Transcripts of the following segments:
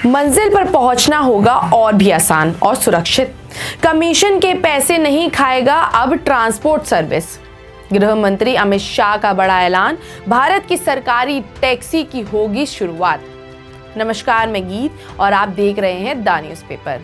मंजिल पर पहुंचना होगा और भी आसान और सुरक्षित। कमीशन के पैसे नहीं खाएगा अब ट्रांसपोर्ट सर्विस। गृह मंत्री अमित शाह का बड़ा ऐलान, भारत की सरकारी टैक्सी की होगी शुरुआत। नमस्कार, मैं गीत और आप देख रहे हैं द न्यूज़पेपर।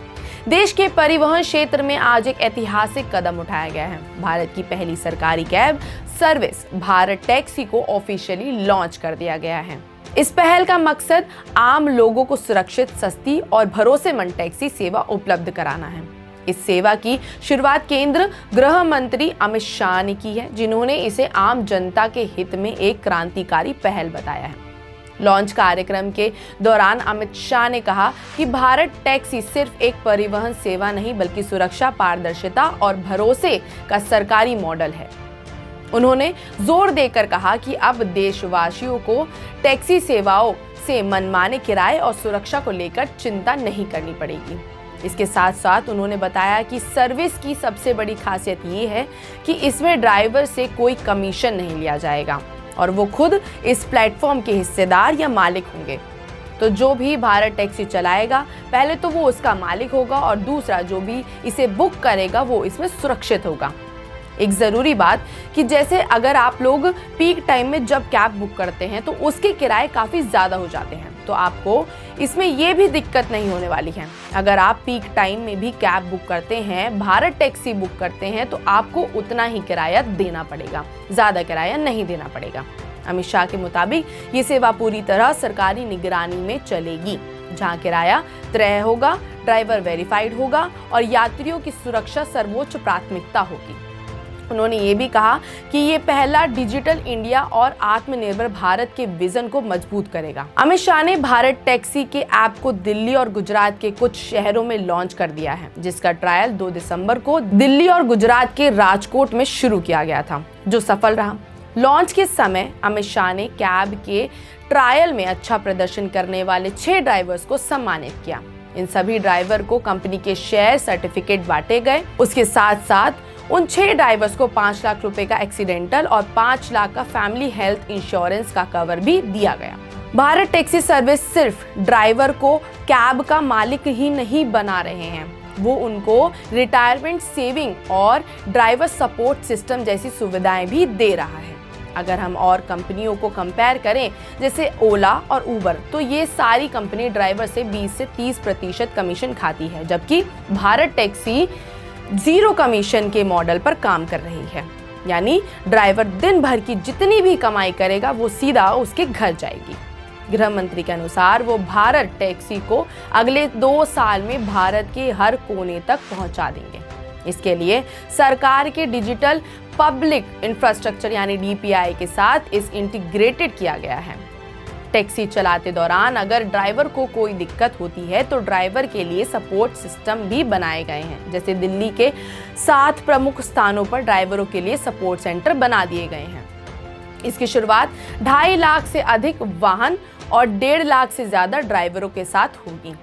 देश के परिवहन क्षेत्र में आज एक ऐतिहासिक कदम उठाया गया है। भारत की पहली सरकारी कैब सर्विस भारत टैक्सी को ऑफिशियली लॉन्च कर दिया गया है। इस पहल का मकसद आम लोगों को सुरक्षित, सस्ती और भरोसेमंद टैक्सी सेवा उपलब्ध कराना है। इस सेवा की शुरुआत केंद्र गृह मंत्री अमित शाह ने की है, जिन्होंने इसे आम जनता के हित में एक क्रांतिकारी पहल बताया है। लॉन्च कार्यक्रम के दौरान अमित शाह ने कहा कि भारत टैक्सी सिर्फ एक परिवहन सेवा नहीं, बल्कि सुरक्षा, पारदर्शिता और भरोसे का सरकारी मॉडल है। उन्होंने जोर देकर कहा कि अब देशवासियों को टैक्सी सेवाओं से मनमाने किराए और सुरक्षा को लेकर चिंता नहीं करनी पड़ेगी। इसके साथ साथ उन्होंने बताया कि सर्विस की सबसे बड़ी खासियत ये है कि इसमें ड्राइवर से कोई कमीशन नहीं लिया जाएगा और वो खुद इस प्लेटफॉर्म के हिस्सेदार या मालिक होंगे। तो जो भी भारत टैक्सी चलाएगा, पहले तो वो उसका मालिक होगा और दूसरा जो भी इसे बुक करेगा वो इसमें सुरक्षित होगा। एक ज़रूरी बात कि जैसे अगर आप लोग पीक टाइम में जब कैब बुक करते हैं तो उसके किराए काफ़ी ज़्यादा हो जाते हैं, तो आपको इसमें ये भी दिक्कत नहीं होने वाली है। अगर आप पीक टाइम में भी कैब बुक करते हैं, भारत टैक्सी बुक करते हैं, तो आपको उतना ही किराया देना पड़ेगा, ज़्यादा किराया नहीं देना पड़ेगा। अमित शाह के मुताबिक ये सेवा पूरी तरह सरकारी निगरानी में चलेगी, जहाँ किराया तय होगा, ड्राइवर वेरीफाइड होगा और यात्रियों की सुरक्षा सर्वोच्च प्राथमिकता होगी। उन्होंने ये भी कहा कि ये पहला डिजिटल इंडिया और आत्मनिर्भर भारत के विजन को मजबूत करेगा। अमित शाह ने भारत टैक्सी के ऐप को दिल्ली और गुजरात के कुछ शहरों में लॉन्च कर दिया है, जिसका ट्रायल 2 दिसंबर को दिल्ली और गुजरात के राजकोट में शुरू किया गया था, जो सफल रहा। लॉन्च के समय अमित शाह ने कैब के ट्रायल में अच्छा प्रदर्शन करने वाले 6 ड्राइवर्स को सम्मानित किया। इन सभी ड्राइवर को कंपनी के शेयर सर्टिफिकेट बांटे गए। उसके साथ साथ उन 6 ड्राइवर्स को 5 लाख रुपए का एक्सीडेंटल और 5 लाख का फैमिली हेल्थ इंश्योरेंस का कवर भी दिया गया। भारत टैक्सी सर्विस सिर्फ ड्राइवर को कैब का मालिक ही नहीं बना रहे हैं, वो उनको रिटायरमेंट सेविंग और ड्राइवर सपोर्ट सिस्टम जैसी सुविधाएं भी दे रहा है। अगर हम और कंपनियों को कंपेयर करें, जैसे ओला और उबर, तो ये सारी कंपनी ड्राइवर से 20 से 30% कमीशन खाती है, जबकि भारत टैक्सी 0 कमीशन के मॉडल पर काम कर रही है। यानी ड्राइवर दिन भर की जितनी भी कमाई करेगा वो सीधा उसके घर जाएगी। गृह मंत्री के अनुसार वो भारत टैक्सी को अगले 2 साल में भारत के हर कोने तक पहुंचा देंगे। इसके लिए सरकार के डिजिटल पब्लिक इंफ्रास्ट्रक्चर यानी DPI के साथ इस इंटीग्रेटेड किया गया है। टैक्सी चलाते दौरान अगर ड्राइवर को कोई दिक्कत होती है तो ड्राइवर के लिए सपोर्ट सिस्टम भी बनाए गए हैं। जैसे दिल्ली के 7 प्रमुख स्थानों पर ड्राइवरों के लिए सपोर्ट सेंटर बना दिए गए हैं। इसकी शुरुआत 2.5 लाख से अधिक वाहन और 1.5 लाख से ज़्यादा ड्राइवरों के साथ होगी।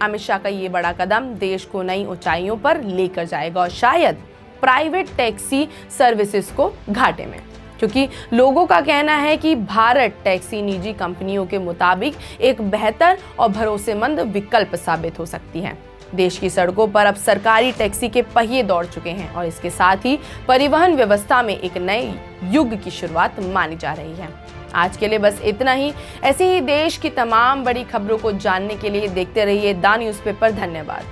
अमित शाह का ये बड़ा कदम देश को नई ऊंचाइयों पर लेकर जाएगा और शायद प्राइवेट टैक्सी सर्विसेज को घाटे में, क्योंकि लोगों का कहना है कि भारत टैक्सी निजी कंपनियों के मुताबिक एक बेहतर और भरोसेमंद विकल्प साबित हो सकती है। देश की सड़कों पर अब सरकारी टैक्सी के पहिए दौड़ चुके हैं और इसके साथ ही परिवहन व्यवस्था में एक नए युग की शुरुआत मानी जा रही है। आज के लिए बस इतना ही। ऐसे ही देश की तमाम बड़ी खबरों को जानने के लिए देखते रहिए द न्यूज़पेपर। धन्यवाद।